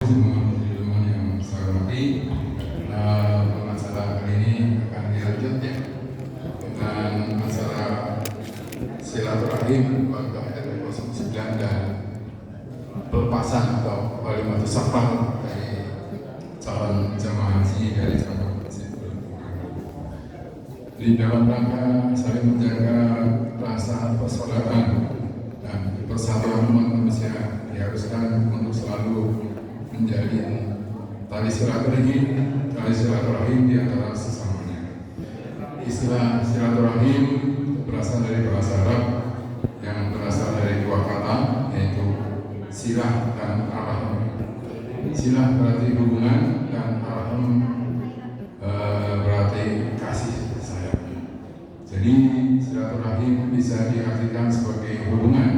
semua teman-teman yang saya hormati. Acara kali ini akan dilanjut ya dengan acara silaturahim warga RW 09 dan pelepasan atau kalimat safar dari calon jemaah haji dari cabang Masjid. Di dalam rangka saling menjaga rasa persaudaraan dan persatuan umat manusia diharuskan untuk selalu menjalin tali silaturahim di antara sesamanya. Istilah silaturahim berasal dari bahasa Arab yang berasal dari dua kata, yaitu silah dan arham. Silah berarti hubungan dan arham berarti kasih sayang. Jadi silaturahim bisa diartikan sebagai hubungan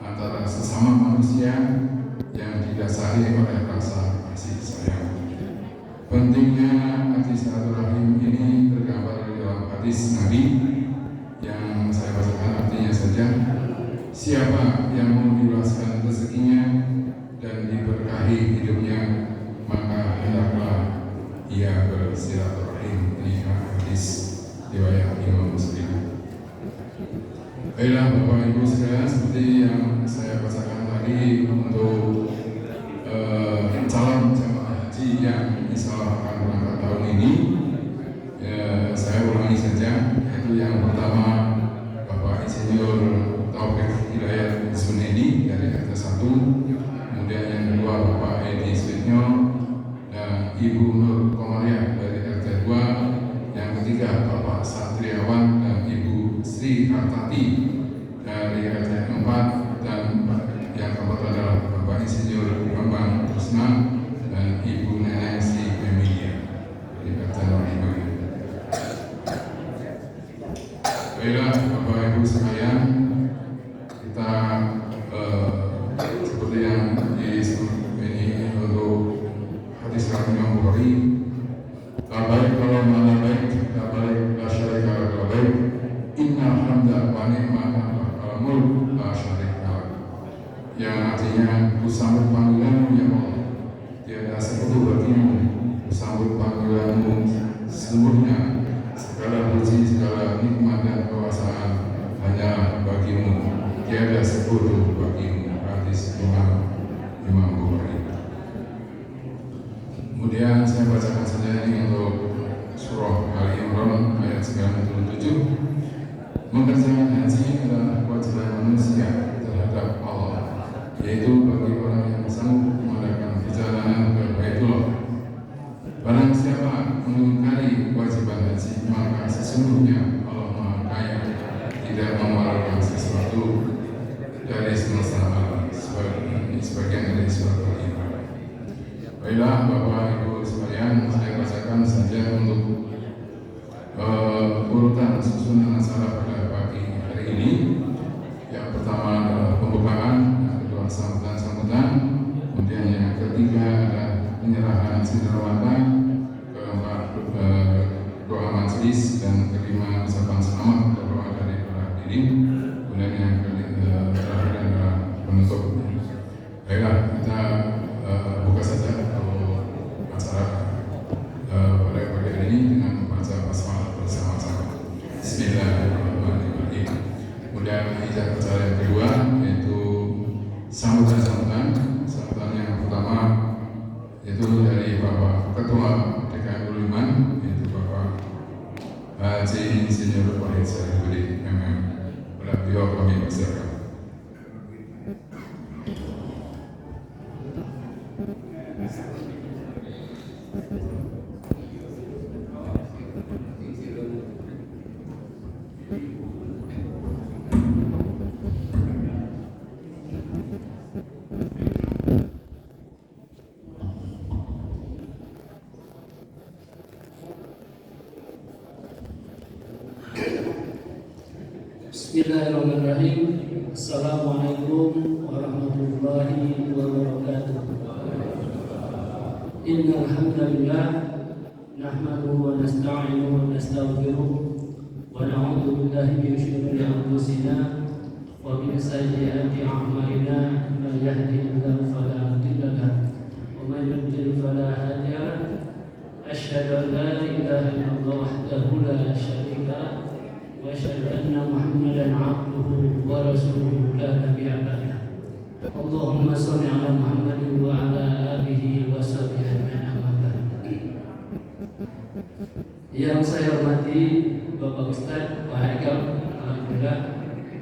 antara sesama manusia yang didasari oleh rasa kasih sayang. Pentingnya arti silaturahim ini tergambar di dalam hadis Nabi yang saya bacakan artinya saja. Siapa yang mau diluaskan rezekinya dan diberkahi hidupnya, maka hendaklah ia bersilaturahim. Ini hadis riwayat Imam Muslim. Baiklah Bapak Ibu sekalian, seperti yang saya bacakan tadi untuk calon jemaah haji yang insya Allah akan berangkat tahun ini, saya ulangi saja, yaitu yang pertama Bapak Insinyur Taufik Hidayat Sunedi dari RT 1, kemudian yang kedua Bapak Edi Sweetnyo dan Ibu Nur Komariah dari RT 2, yang ketiga Bapak Satriawan dan Ibu Sri Hartati dari RT 4, dan yang keempat adalah Bapak Insinyur Bambang Krishna dan Ibu Nenek Sri Emilia dari RT 05. Baiklah Bapak Ibu sekalian, kita seperti yang disebut ini untuk hadis Imam Bukhari, la baik kalau mana baik, la baik la syarika la baik, innal hamda wa ni'mata wal mulk la syarika la, yang artinya kusambut panggilanmu ya Allah, tiada sekutu bagimu, kusambut panggilanmu seluruhnya, segala puji, segala nikmat dan kekuasaan hanya bagimu, tiada sekutu bagimu. Hadis Imam Bukhari. Kemudian saya bacakan saja ini untuk surah Ali Imran ayat 97. Mengerjakan haji adalah kewajiban manusia terhadap Allah, yaitu bagi orang yang sanggup mengadakan perjalanan ke Baitullah. Barang siapa mengingkari kewajiban haji, maka sesungguhnya Allah Maha Kaya, tidak mengeluarkan sesuatu dari semesta alam, sebagian dari surat Al-Imran. Baiklah Bapak Ibu sekalian, saya bacakan saja untuk urutan susunan acara pada pagi hari ini. Yang pertama adalah pembukaan, yang kedua sambutan, kemudian yang ketiga adalah penyerahan cenderawata, keempat doa majelis, dan kelima ucapan selamat dan doa dari para hadirin, kemudian yang terakhir adalah penutup. Baiklah, kita buka saja untuk acara pada pagi hari ini dengan membaca basmalah bersama-sama. Bismillahirrahmanirrahim. Kemudian ijazah acara yang kedua yaitu sambutan yang pertama yaitu dari Bapak Ketua DKM Buliman, yaitu Bapak Haji Insinyur Wahid Syarifudin MM. Beliau kami persilakan. Bismillahirrahmanirrahim. Assalamualaikum warahmatullahi wabarakatuh. Innal hamdalillah nahmaduhu wa nasta'inuhu wa nastaghfiruh wa na'udzu billahi min shururi anfusina wa min sayyiati a'malina. Man yahdihillahu fala mudilla lahu wa man أشهد أن لا إله إلا الله وحده لا شريك له وأشهد أن محمدا عبده ورسوله لا نبي بعده. اللهم صل على محمد وعلى آله وصحبه أجمعين. أما بعد. Yang saya hormati Bapak Ustadz Pak Haikal, alhamdulillah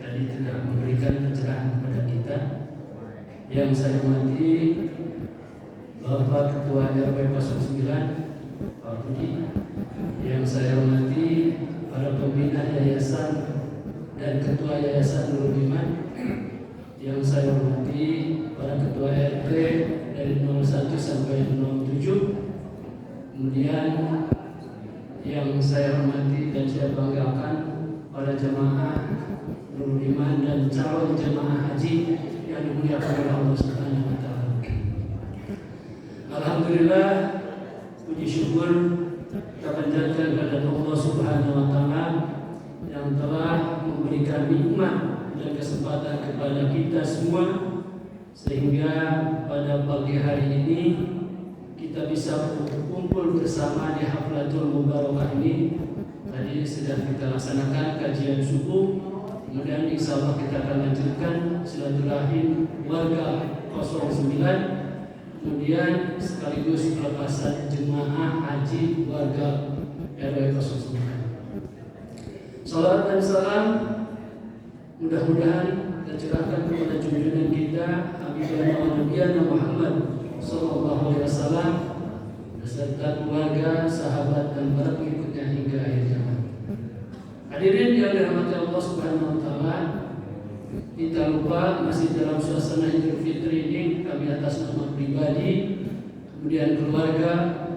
tadi telah memberikan pencerahan kepada kita. Yang saya hormati Bapak Ketua RW 09 Pak Budi, yang saya hormati para pembina yayasan dan Ketua Yayasan Nurul Iman, yang saya hormati para Ketua RT dari 01 sampai 07, kemudian yang saya hormati dan saya banggakan para jemaah Nurul Iman dan calon jemaah haji yang dimuliakan oleh Allah Subhanahu wa taala. Alhamdulillah, puji syukur kita panjatkan kepada Allah Subhanahu wa taala yang telah memberikan nikmat dan kesempatan kepada kita semua sehingga pada pagi hari ini kita bisa berkumpul bersama di Haflatul Mubarakah ini. Tadi sedang kita laksanakan kajian subuh, kemudian insya Allah kita akan lanjutkan silaturahim warga 09, kemudian sekaligus pelepasan jemaah haji warga RW 09. Salam dan salam mudah-mudahan tercurahkan kepada junjungan kita Habibana Muhammad sallallahu alaihi wasallam beserta keluarga, sahabat dan para pengikutnya hingga akhir zaman. Hadirin yang dirahmati Allah Subhanahu wa taala, kita lupa masih dalam suasana Idul Fitri ini, kami atas nama pribadi kemudian keluarga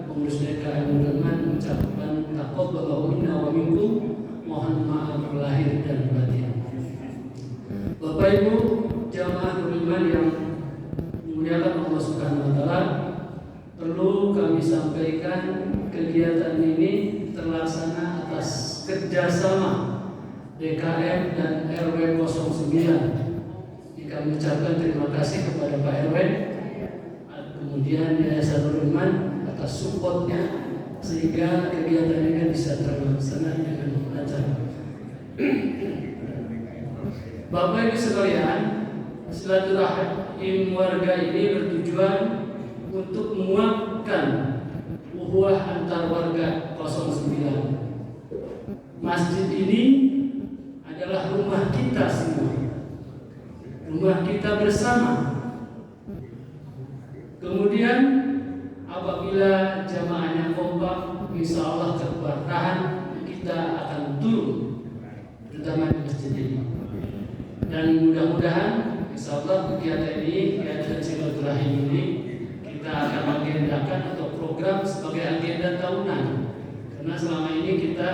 pengurus DKM dengan mengucapkan taqabbalallahu minna wa minkum, mohon maaf lahir dan batin. Bapak Ibu jamaah Nurul Iman yang dimuliakan Allah Subhanahu wa taala, perlu kami sampaikan kegiatan ini terlaksana atas kerjasama DKM dan RW 09. Kami mengucapkan terima kasih kepada Pak RW, kemudian Yayasan Nurul Iman atas supportnya sehingga kegiatan ini bisa terlaksana dengan lancar. Bapak Ibu sekalian, silaturahim warga ini bertujuan untuk menguatkan ukhuwah antar warga 09. Masjid ini adalah rumah kita semua, rumah kita bersama. Kemudian apabila jamaahnya kompak, insya Allah keberkahan kita akan turun, terutama di masjid ini. Dan mudah-mudahan insya Allah kegiatan ini, kegiatan silaturahim ini kita akan agendakan atau program sebagai agenda tahunan. Karena selama ini kita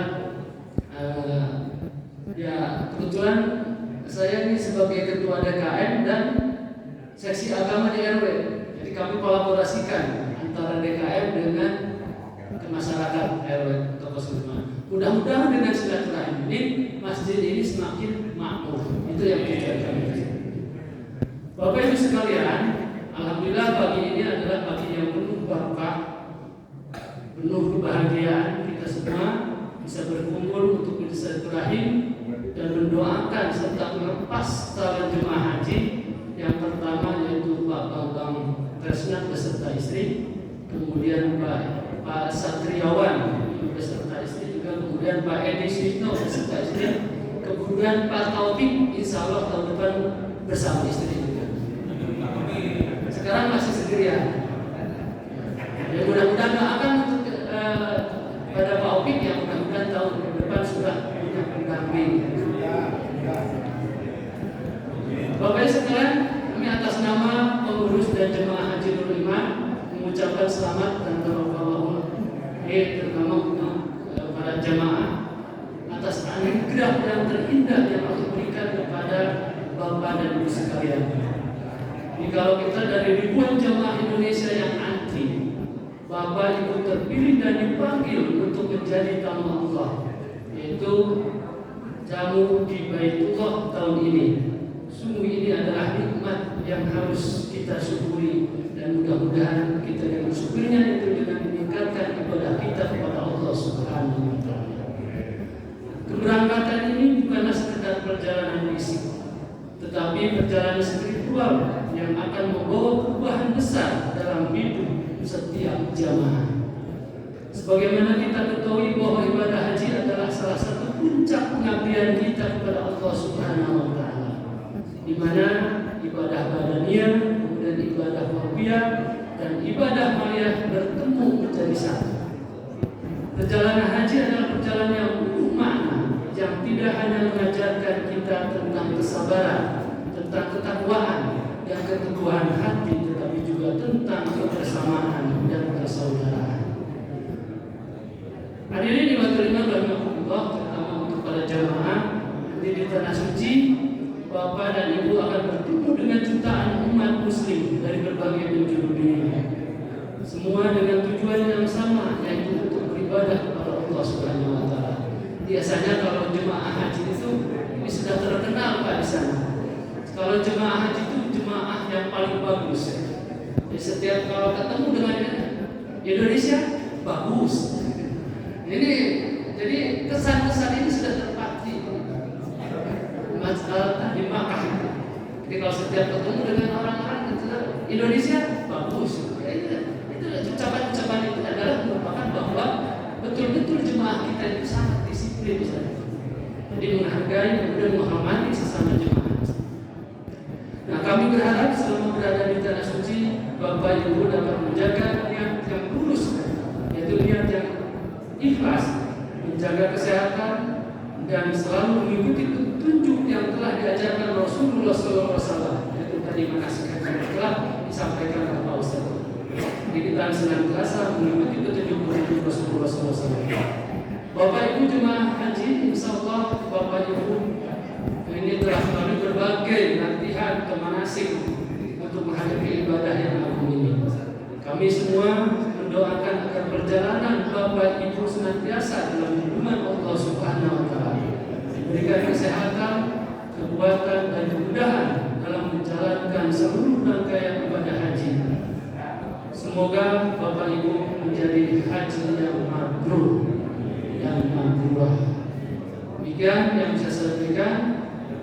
ya kebetulan saya ini sebagai ketua DKM dan seksi agama di RW. Jadi kami kolaborasikan antara DKM dengan masyarakat RW atau Kesultanan. Mudah-mudahan dengan silaturahim ini masjid ini semakin makmur. Itu yang tujuan kami. Bapak Ibu sekalian, alhamdulillah pagi ini adalah pagi yang penuh berkah, penuh kebahagiaan. Kita semua bisa berkumpul untuk bersilaturahim dan mendoakan serta melepas calon jemaah haji. Yang pertama yaitu Pak Bambang Tresnat beserta istri, kemudian Pak Satriawan beserta istri juga, kemudian Pak Edi Swisno beserta istri, kemudian Pak Taufik insya Allah tahun depan bersama istri juga. Sekarang masih sendirian. Ya mudah-mudahan doakan untuk pada Pak Taufik yang mudah-mudahan tahun depan sudah punya pendamping. Bapak Ibu sekalian, kami atas nama pengurus dan jemaah haji Nurul Iman mengucapkan selamat dan barakallahu terutama para jemaah atas anugerah yang terindah yang Allah berikan kepada Bapak dan Ibu sekalian. Jadi kalau kita dari ribuan jemaah Indonesia yang antri, Bapak Ibu terpilih dan dipanggil untuk menjadi tamu Allah, yaitu jamu di Baitullah tahun ini. Sungguh ini adalah nikmat yang harus kita syukuri dan mudah-mudahan kita yang bersyukurnya itu dengan meningkatkan ibadah kita setiap jamaah. Sebagaimana kita ketahui bahwa ibadah haji adalah salah satu puncak pengabdian kita kepada Allah Subhanahu wa taala. Di mana ibadah badaniyah, kemudian ibadah qalbiyah dan ibadah maliyah bertemu menjadi satu. Perjalanan haji adalah perjalanan yang penuh makna, yang tidak hanya mengajarkan kita tentang kesabaran, tentang ketakwaan dan keteguhan hati, tetapi juga tentang kebersamaan dan persaudaraan. Hadirin rahimahullah rahimahullah, terutama untuk para jamaah di tanah suci, Bapak dan Ibu akan bertemu dengan jutaan umat muslim dari berbagai penjuru dunia. Semua dengan tujuan yang sama, yaitu untuk beribadah kepada Allah Subhanahu wa taala. Biasanya kalau jemaah haji itu ini sudah terkenal Pak di sana. Kalau jemaah haji itu jemaah yang paling bagus. Jadi setiap kalau ketemu dengan Indonesia bagus. Ini jadi kesan-kesan ini sudah terpatri masalah di Makkah. Jadi kalau setiap ketemu dengan orang-orang Indonesia bagus. Ya, itu ucapan-ucapan itu adalah merupakan bahwa betul-betul jemaah kita itu sangat disiplin. Jadi menghargai dan menghormati sesama jemaah. Nah, kami berharap selama berada di tanah suci, Bapak Ibu dapat menjaga niat yang lurus, yaitu niat yang ikhlas, menjaga kesehatan dan selalu mengikuti petunjuk yang telah diajarkan Rasulullah SAW. Itu tadi manasik haji telah disampaikan oleh Pak Ustaz. Jadi kita senantiasa mengikuti petunjuk Rasulullah SAW. Bapak Ibu jemaah haji, insya Allah Bapak Ibu ini telah melalui berbagai latihan atau manasik untuk menghadapi ibadah yang agung ini. Kami semua mendoakan agar perjalanan Bapak Ibu senantiasa dalam lindungan Allah Subhanahu wa taala, diberikan kesehatan, kekuatan dan kemudahan dalam menjalankan seluruh rangkaian ibadah haji. Semoga Bapak Ibu menjadi haji yang mabrur, yang mabrurah. Demikian yang bisa saya sampaikan.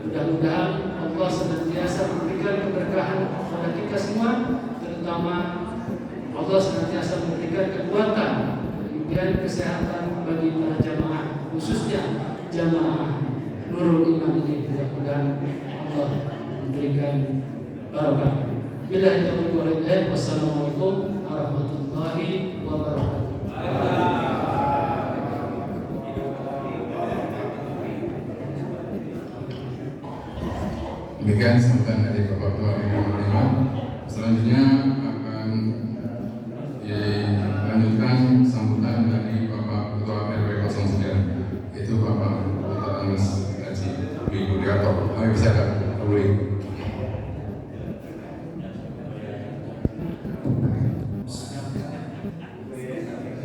Mudah-mudahan Allah senantiasa memberikan keberkahan kepada kita semua, terutama Allah senantiasa memberikan kekuatan dan kesehatan bagi para jamaah, khususnya jamaah Nurul Iman ini. Mudah-mudahan Allah memberikan barokah. Bila itu boleh, wassalamualaikum warahmatullahi wabarakatuh. Demikian sambutan dari Bapak Ketua Imam. Selanjutnya akan dilanjutkan sambutan dari Bapak Ketua RW 09, yaitu Bapak Dr. Anas Haji Wibudiarto. Ayo saya dahului.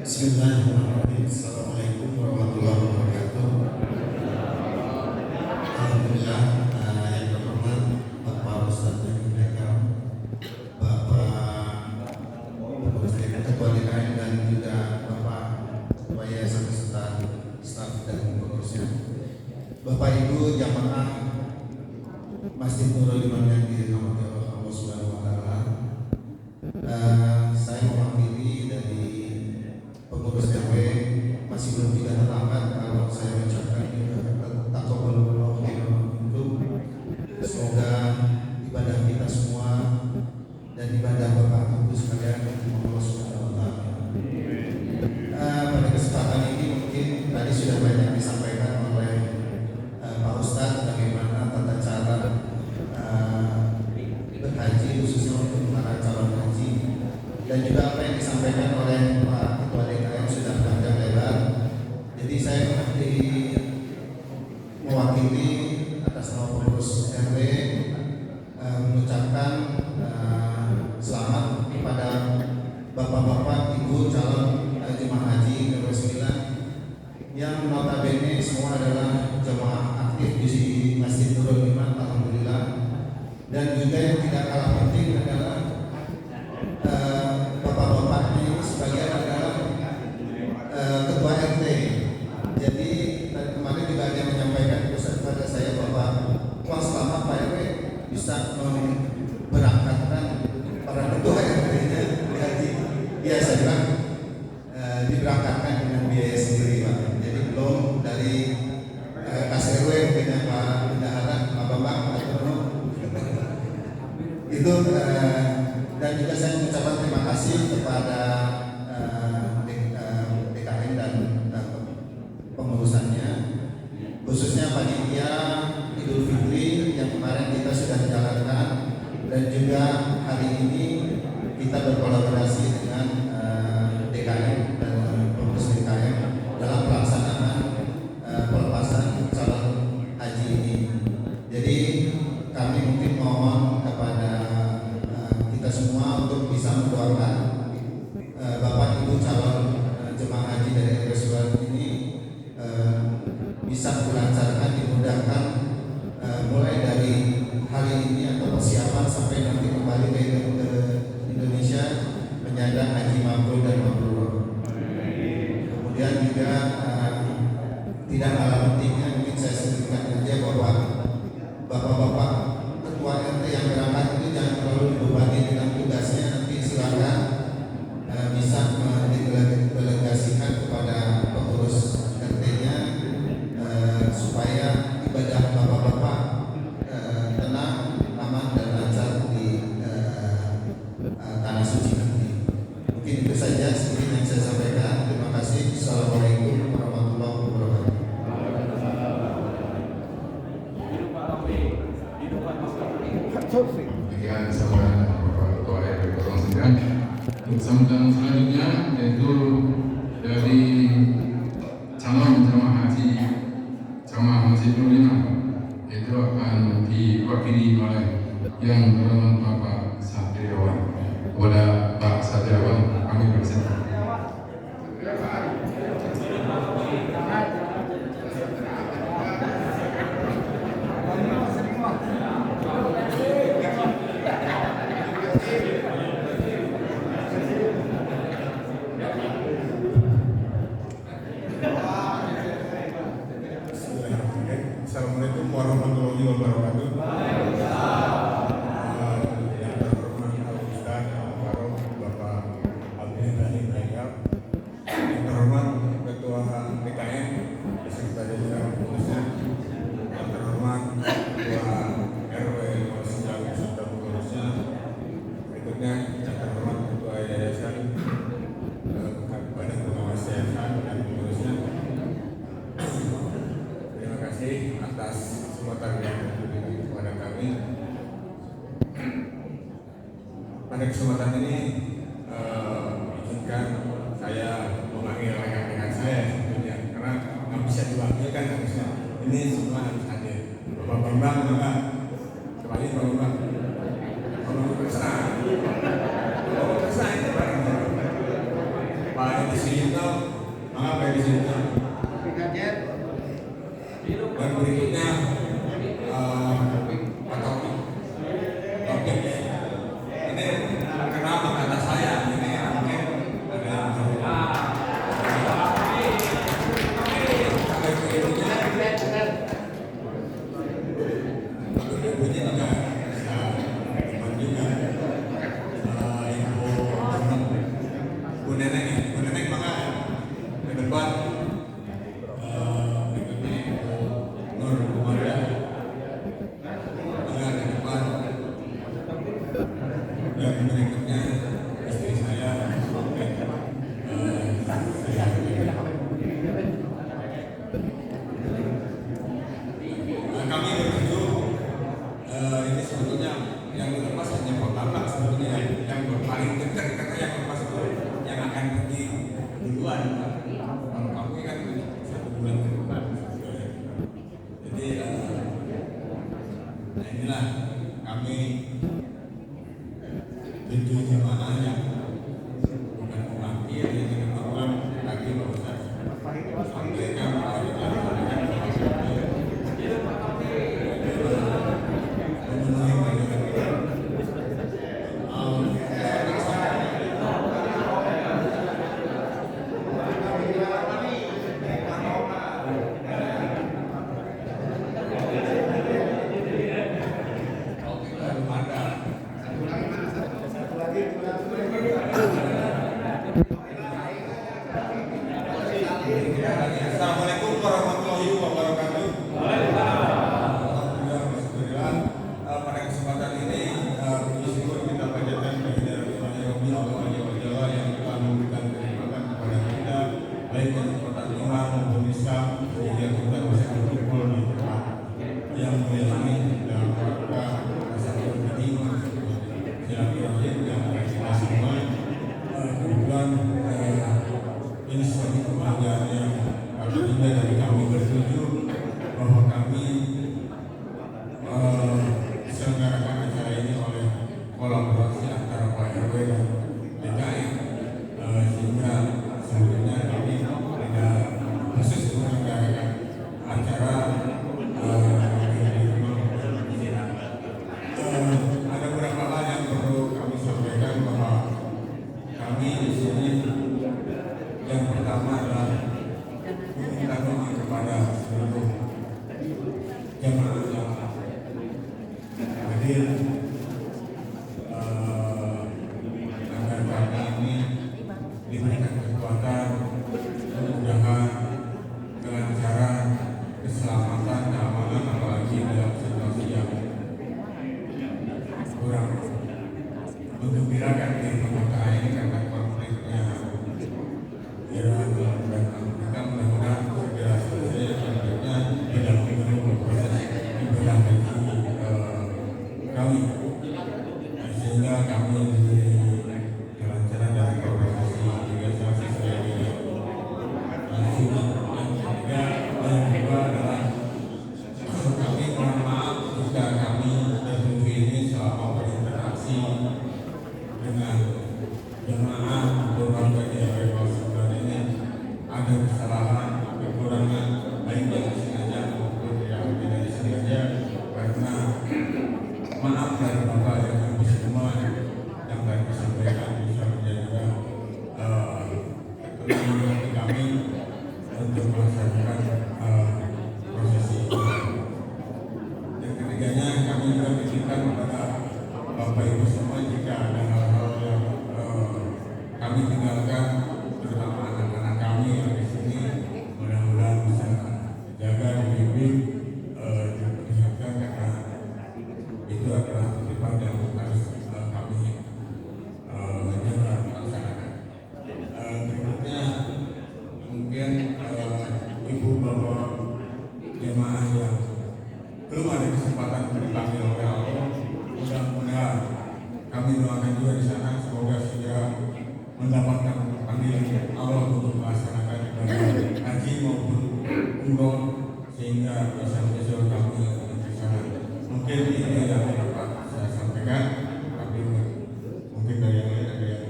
Bismillahirrahmanirrahim. Assalamualaikum warahmatullahi wabarakatuh. Alhamdulillah, yang terhormat Bapak Ustaz Rekam, Bapak Ketua DKM dan juga Bapak Ketua Yayasan beserta staf dan pengurusnya, Bapak Ibu jamaah Masjid Nurul Iman yang dirahmati Allah Subhanahu wa taala. Saya mewakili dari pengurus RW, masih belum juga terlambat kalau saya mengucapkan taqabbalallahu minkum. Semoga ibadah kita semua dan ibadah Bapak Ibu sekalian Allah Subhanahu wa taala. Pada kesempatan ini mungkin tadi sudah banyak disampaikan oleh Pak Ustadz bagaimana tata cara berhaji khususnya untuk para calon haji, dan juga apa yang disampaikan oleh Pak Ketua DKM sudah panjang lebar. Jadi saya mewakili atas nama pengurus RW mengucapkan selamat kepada bapak-bapak, ibu calon jemaah haji RW 9 yang notabene semua adalah jemaah aktif di Masjid Nurul Iman, alhamdulillah. Dan juga yang tidak kalah penting adalah bapak-bapaknya ini sebagian adalah ketua RT. Jadi kemarin juga ada yang menyampaikan kepada saya bahwa wah selamat Pak RW bisa memberangkatkan para ketua RT-nya haji. Ya bisa dilancarkan, dimudahkan mulai dari hari ini atau persiapan sampai nanti kembali ke Indonesia menyandang haji mabrur dan mabrur. Kemudian juga tidak kalah pentingnya mungkin saya sebutkan saja bahwa bapak-bapak ketua RT yang berangkat itu jangan terlalu dibebani dengan tugasnya, nanti silakan bisa mendelegasikan kepada pengurus RT-nya supaya ibadah bapak-bapak tenang, aman dan lancar di tanah suci nanti. Mungkin itu saja sedikit yang saya sampaikan. Terima kasih. Assalamualaikum warahmatullahi wabarakatuh. Demikian sahabat Bapak Ketua RW 09. Untuk sambutan selanjutnya yaitu dari calon jamaah haji jamaah Masjid Nur 5, yaitu akan diwakili oleh yang terhormat Bapak Satriawan. Kepada Pak Satriawan kami bersilakan. Assalamualaikum warahmatullahi wabarakatuh. Yang terhormat Ustaz Al-Faruq Bapak Abdul Ghani Rayab, yang terhormat Ketua PKM beserta jajaran pengurusnya, yang terhormat Ketua RW 09 beserta pengurusnya, berikutnya yang terhormat Ketua Yayasan Badan Pengawas Yayasan dan pengurusnya. Terima kasih atas kesempatan yang diberikan kepada kami. Pada kesempatan ini izinkan saya memanggil rekan-rekan saya sebetulnya, karena nggak bisa diwakilkan harusnya. Ini semua harus hadir. Bapak Bambang, Bapak kembali Bapak Bambang. Bapak Kesana, Bapak Kesana ini Pak Edi Suyitno, maaf Pak Edi Suyitno. Dan berikutnya Pak Taufik. Ini kenapa kata saya ini mungkin ada bunyi juga Bu Neneng maka ke depan. Dan berikutnya istri saya kami bertujuh ini sebetulnya yang lepas hanya Bapak sebetulnya yang paling dekat kata yang lepas itu yang akan pergi duluan. Kalau kami kan 1 bulan ke depan. Jadi nah inilah kami itu jemaah yang bukan mewakil, yang merupakan lagi Ustaz sampaikan Assalamualaikum warahmatullahi wabarakatuh. Alhamdulillah, pada kesempatan ini bersyukur kita panjatkan kehadiran Allah yang telah memberikan kenikmatan kepada kita, baik di kota iman maupun Islam, sehingga kita bisa berkumpul di tempat yang mulia ini dalam rangka bersatu beriman, silaturahim dan kita semua. Kebetulan ini suatu kebahagiaan yang kami kami di sini yang pertama adalah meminta doa kepada seluruh jemaah hadir agar kami ini diberikan kekuatan, kemudahan, kelancaran, keselamatan, keamanan, apalagi dalam situasi yang kurang menggembirakan di kota ini karena konfliknya Iran dan Amerika. Mudah-mudahan segera selesai konfliknya tidak mengganggu proses ibadah haji kami, sehingga kami diberi kelancaran dari organisasi organisasi saya langsung. Yang kedua adalah kami mohon maaf jika kami tertentu ini selama berinteraksi dengan jemaah keluarga di Al ini ada kesalahan, kekurangan, baik yang sengaja maupun yang tidak disengaja, karena maaf dari Bapak dan Ibu semua yang tadi disampaikan bisa menjadi keturunan kami untuk melaksanakan prosesi ini. Yang ketiganya, kami juga menginginkan kepada Bapak Ibu semua jika ada hal-hal yang kami tinggalkan, terutama anak-anak kami yang di sini, mudah-mudahan bisa jaga, dibimbing, dipersiapkan, karena itu adalah titipan yang harus kami jaga laksanakan. Berikutnya mungkin ibu bapak jemaah yang belum ada kesempatan dipanggil oleh Allah, mudah-mudahan kami doakan juga di sana semoga segera mendapatkan panggilan Allah untuk melaksanakan ibadah haji maupun umroh, sehingga bisa menyusul kami di sana. Mungkin ini yang dapat saya sampaikan, tapi mungkin dari yang lain ada yang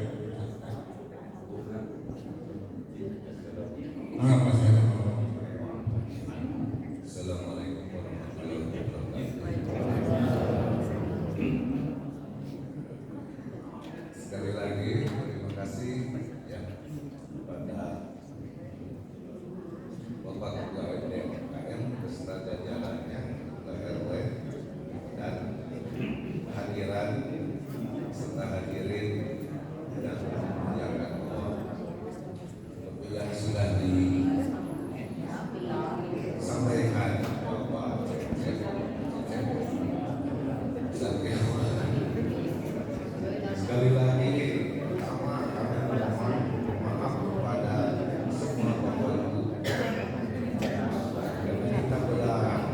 mengapa saya Assalamualaikum warahmatullahi wabarakatuh. Sekali lagi terima kasih ya kepada Bapak Pegawai DKM beserta jajarannya, RW dan hadiran serta hadirin dan yang yang sudah disampaikan bahwa sekali lagi pertama kami mohon maaf kepada semua bapak ibu dan kita pernah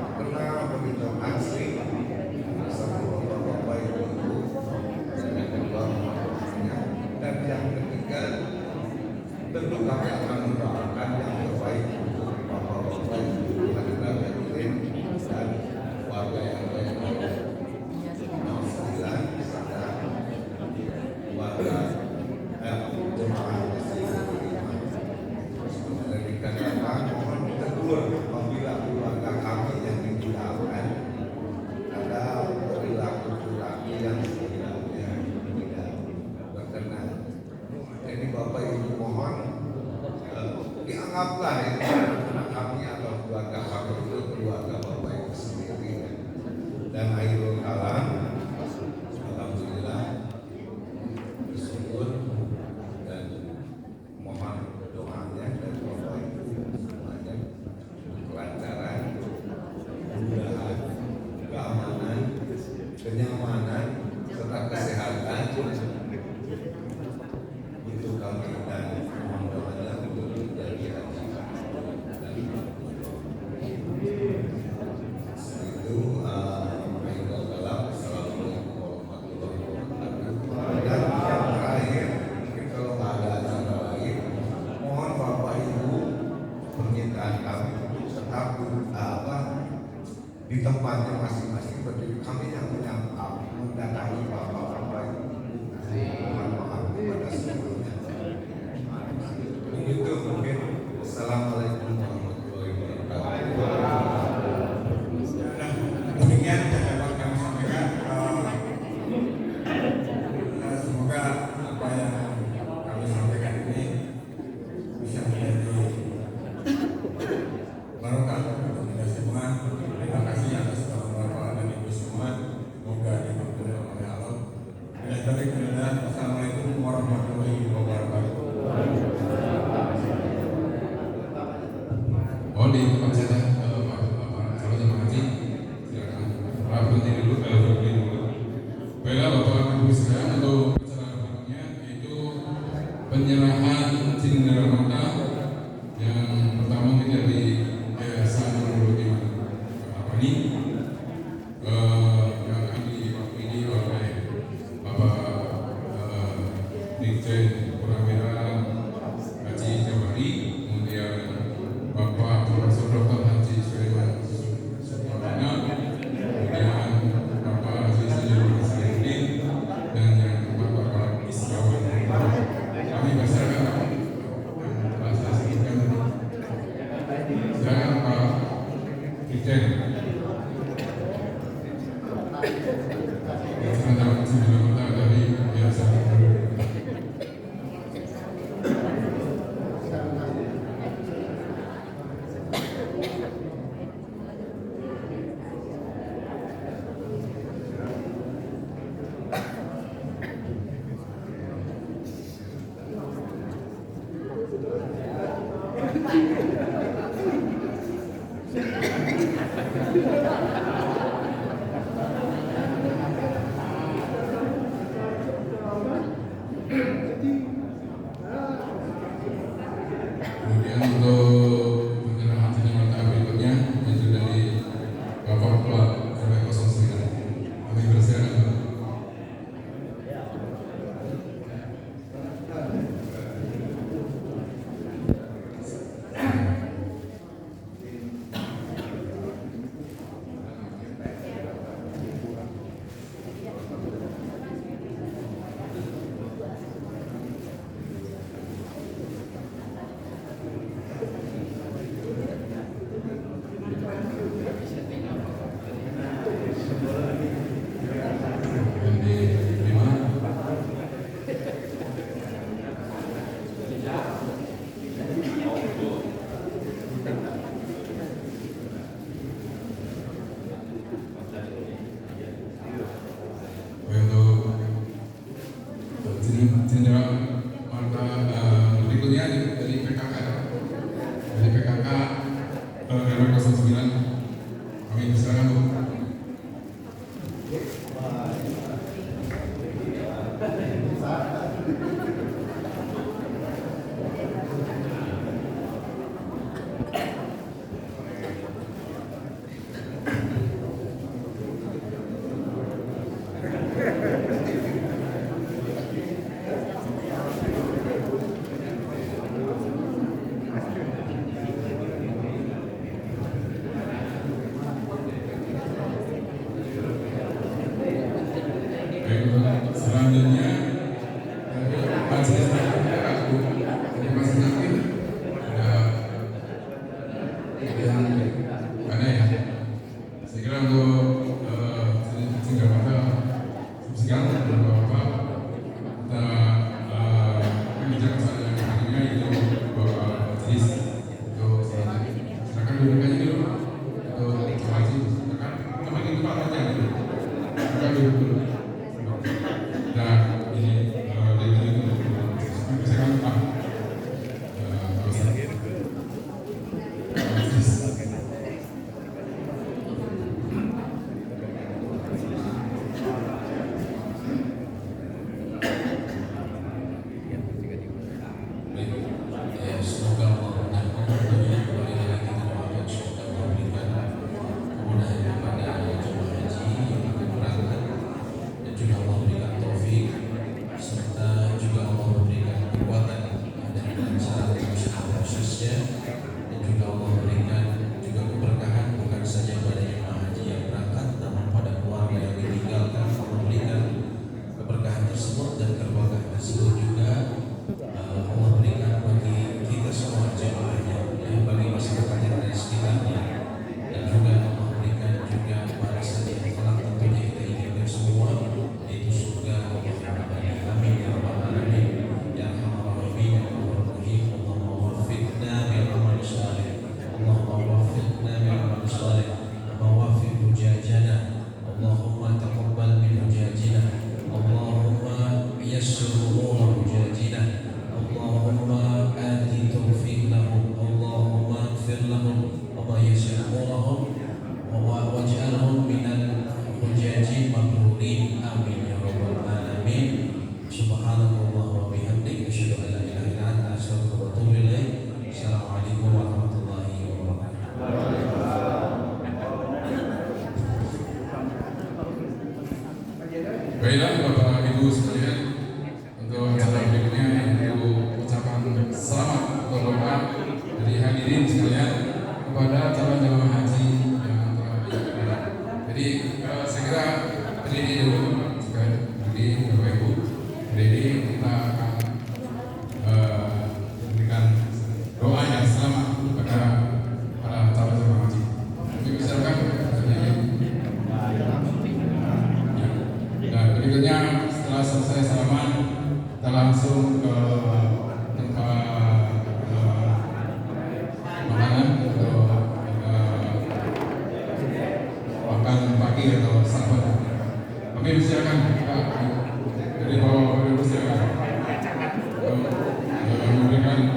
berinteraksi bersama bapak ibu dan yang kedua maafnya, dan yang ketiga tentu kami akan mendoakan yang terbaik untuk bapak-bapak ibu hadirin dan warga yang lain. Serta warga jemaah sebenarnya dikatakan mohon ditegur apabila keluarga kami yang ditinggalkan ada perilaku yang tidak berkenan. Jadi Bapak Ibu mohon dianggaplah itu anak kami atau keluarga kami itu keluarga Bapak Ibu sendiri. Dan akhirul kalam, alhamdulillah bersyukur dan mohon doanya dari Bapak Ibu semuanya, kelancaran, kemudahan, keamanan, kenyamanan, serta kesehatan untuk kami dan mohon doanya untuk menjadi haji. Itu Assalamualaikum warahmatullahi wabarakatuh. Dan yang terakhir, mungkin kalau nggak ada acara lain, mohon Bapak Ibu permintaan kami untuk tetap di tempatnya masing-masing berdiri. Kami yang mendatangi Bapak-Bapak Ibu. Mohon maaf kepada semuanya. Begitu mungkin. Assalamualaikum warahmatullahi wabarakatuh. demikian yang dapat kami sampaikan. Semoga apa yang kami penerimaan Cindera Mata yang pertama ini dari Yayasan Nurul Iman Apani yang akan diwakili oleh Bapak Brigjen Purnawira Haji Jabari, kemudian Bapak Profesor Dr. Haji Sulaiman Sukamana, kemudian Bapak Haji Insinyur Nasruddin, dan yang keempat Bapak Isyawan. Kami masyarakat yang telah saya sebutkan. Silakan Pak Brigjen. Sekarang Cindera Mata dari Yayasan Nurul Iman. Kemudian untuk penyerahan senjata berikutnya yaitu dari Bapak Ketua RW 09. Kami persilakan. Dan diterima. Untuk Cindera Mata berikutnya dari PKK. Dari PKK RW 09. Kami persilakan Bu. Baik, selanjutnya majelis daerah Bu, ini masih aktif. Ada yang mana ya? Saya kira untuk Cindera Mata sekian dari Bapak. Kita pembicaraan yang selanjutnya itu Bapak majelis untuk selanjutnya. Silakan duduk dulu untuk Pak Haji. Silakan temani Pak Haji dulu. Silakan duduk dulu. Nah, ini dari itu misalkan Pak semoga Allah menangkan kemudahan kepada jemaah haji yang akan berangkat, dan juga Allah berikan taufik serta juga Allah berikan kekuatan dan kelancaran prosesnya, dan juga Allah berikan juga keberkahan bukan saja pada jemaah haji yang berangkat, namun pada keluarga yang ditinggalkan. Allah berikan keberkahan tersebut, dan keberkahan tersebut juga Allah berikan bagi kita semua jemaahnya, bagi masyarakat yang ada di sekitarnya, dan juga Allah berikan juga pada saat yang kelak tentunya kita inginkan semua, yaitu surga Allah Rabbana. Amin ya rabbal alamin ya arhamar rahimin ya arhamar rahim. Allahumma waffiqna bi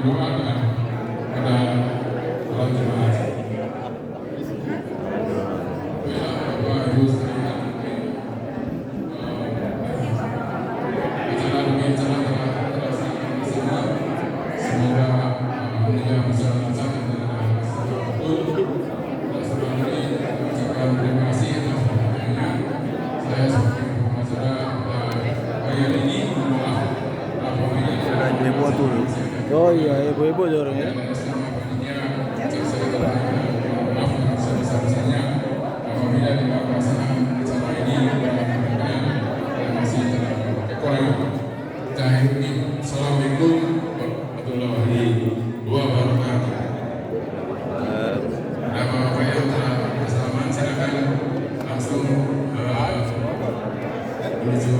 berdoa dan pada para jemaat. Bapak Ibu sekalian, acara demi acara telah terlaksana semua. Semoga media bisa lancar dan betul. Dan sebelum ini ucapkan terima kasih atas perhatiannya. Saya sebagai pengacara hari ini maaf apabila Oh iya, ibu-ibu orangnya. saya telah maaf yang sebesar-besarnya apabila di pelaksanaan acara ini yang masih kekurangan. Assalamualaikum warahmatullahi wabarakatuh. Bapak yang telah bersalaman, silakan langsung menuju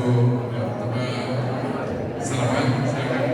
tempat sarapan. Silakan.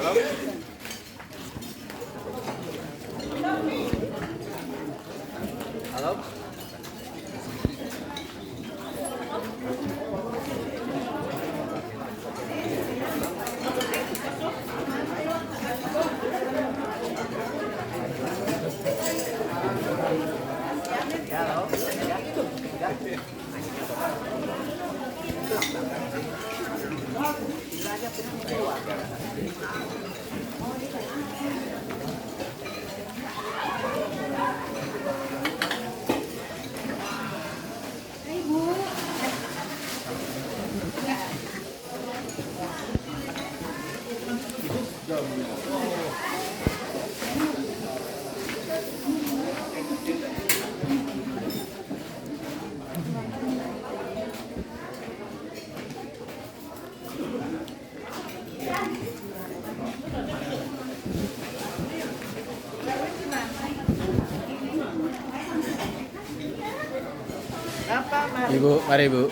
Halo. Ibu, mari Ibu.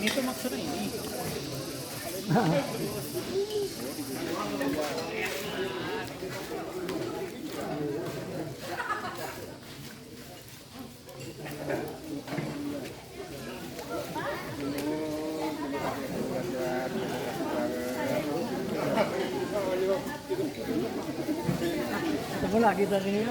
Ini tuh maksudnya ini. Ketemu lagi tadi ya.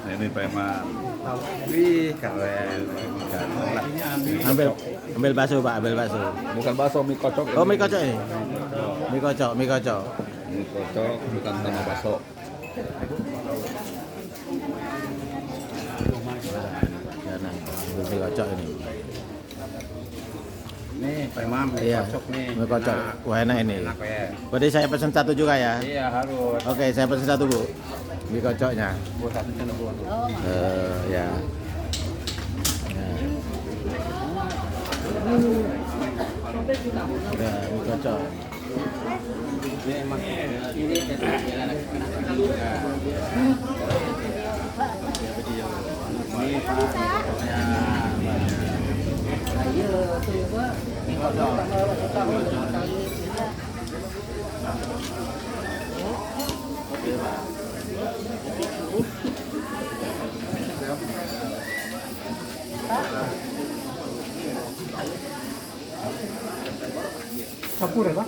Ini preman. Wih, keren. Ambil bakso Pak, ambil bakso. Bukan bakso, mie kocok. Oh, mie kocok ini. Mie kocok. Mie kocok, bukan sama bakso. Nah, mie kocok ini. Nih, preman, mie Iya, kocok nih. mie kocok. Wah, enak ini. Enak ya. Berarti saya pesan satu juga ya? Iya, harus. Oke, saya pesan satu Bu. Mie kocoknya. Buat satu channel buat. Ya. Ya, mie kocok. Ini emang ini Kapur ya Pak?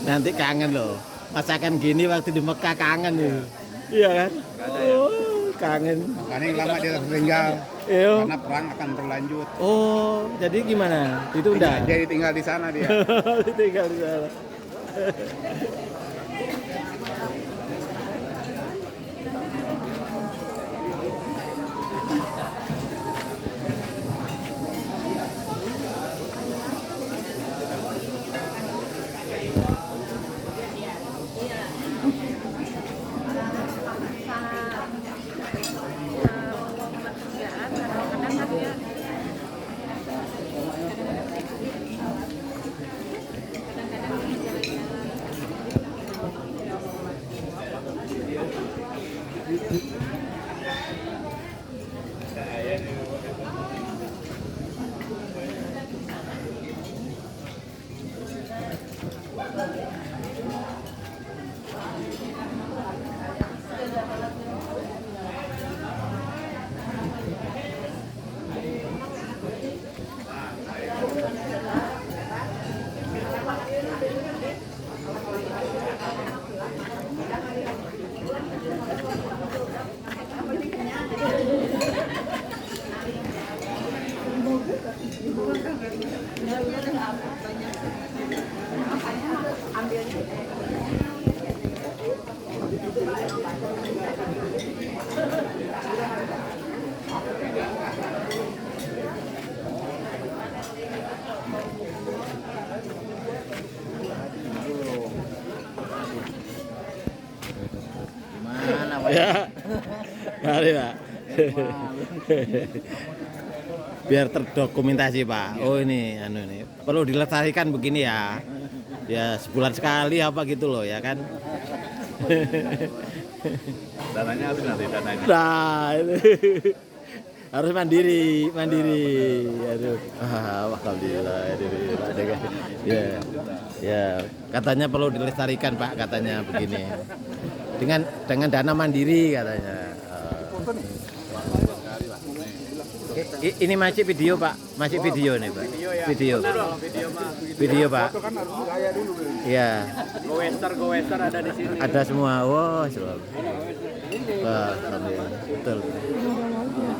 Nanti kangen loh. Masakan gini waktu di Mekah kangen nih. Iya kan? Oh, kangen. makanya lama dia tertinggal Iya. karena perang akan berlanjut. Oh, jadi gimana? Itu udah. Jadi tinggal di sana dia. Tinggal di sana. Gimana Pak? Ya. Mari Pak. Biar terdokumentasi Pak. Oh ini perlu dilestarikan begini ya. Ya sebulan sekali apa gitu loh ya kan. Dananya habis nanti dananya. Nah, itu. Harus mandiri. Aduh. Alhamdulillah. Ya. Ya, katanya perlu dilestarikan Pak, katanya begini. Dengan dana mandiri katanya. Ini masih video Pak, masih video nih Pak. Video Pak. Iya. Go-wester ada di sini. Ada semua. Wah, selalu. Wah, alhamdulillah. Betul.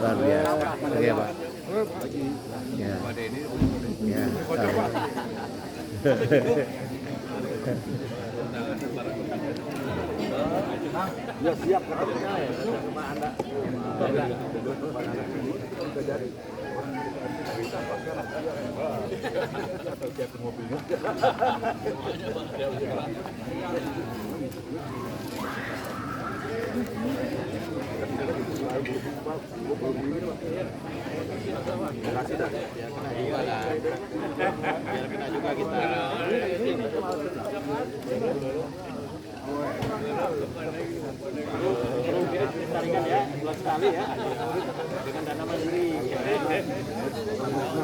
Luar biasa. Oke Pak. Ya. Ya. Ya siap katanya ya. Cuma Anda. Kasih dah. Biar kena juga lah. Biar kena juga kita. Tarikan ya, bulan sekali ya, dengan dana mandiri.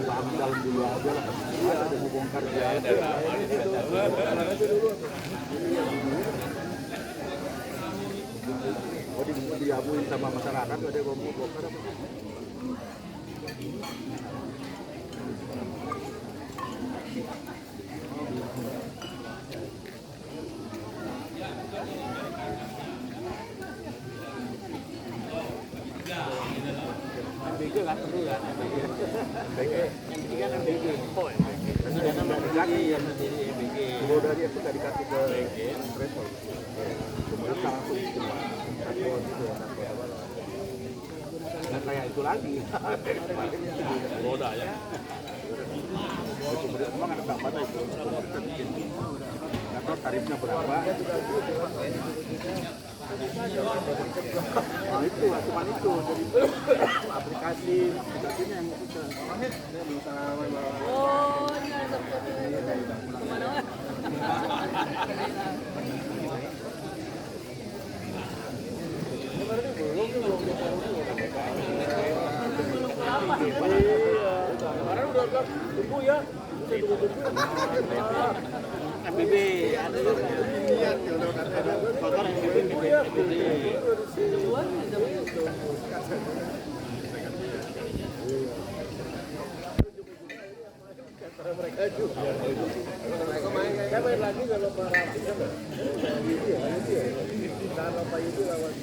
Pak dalam dulu aja lah, ada mau bongkar dia. Oh diabuin sama masyarakat, ada mau bongkar apa? MBG kan perlu kan MBG yang ketiga kan MBG nanti dana lagi yang menjadi MBG kalau dari itu tadi kasih ke travel kemudian langsung dan kayak itu lagi roda ya kemudian memang ada berapa itu atau tarifnya berapa nah itu cuma itu jadi aplikasinya yang kita oh kemarin udah tunggu ya MBB ada kotor MBB mereka juga mereka main lagi kalau para kalau Pak itu lawan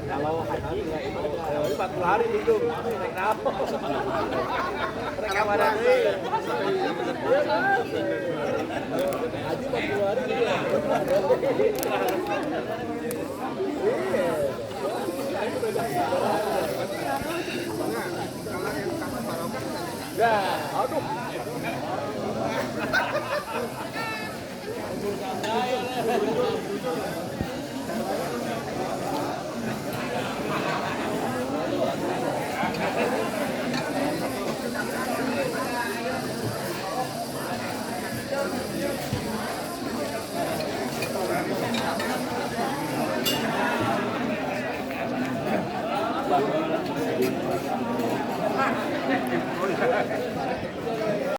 kalau haji nggak itu 40 hari hidup naik apa mereka pada haji 40 hari ya aduh Bang.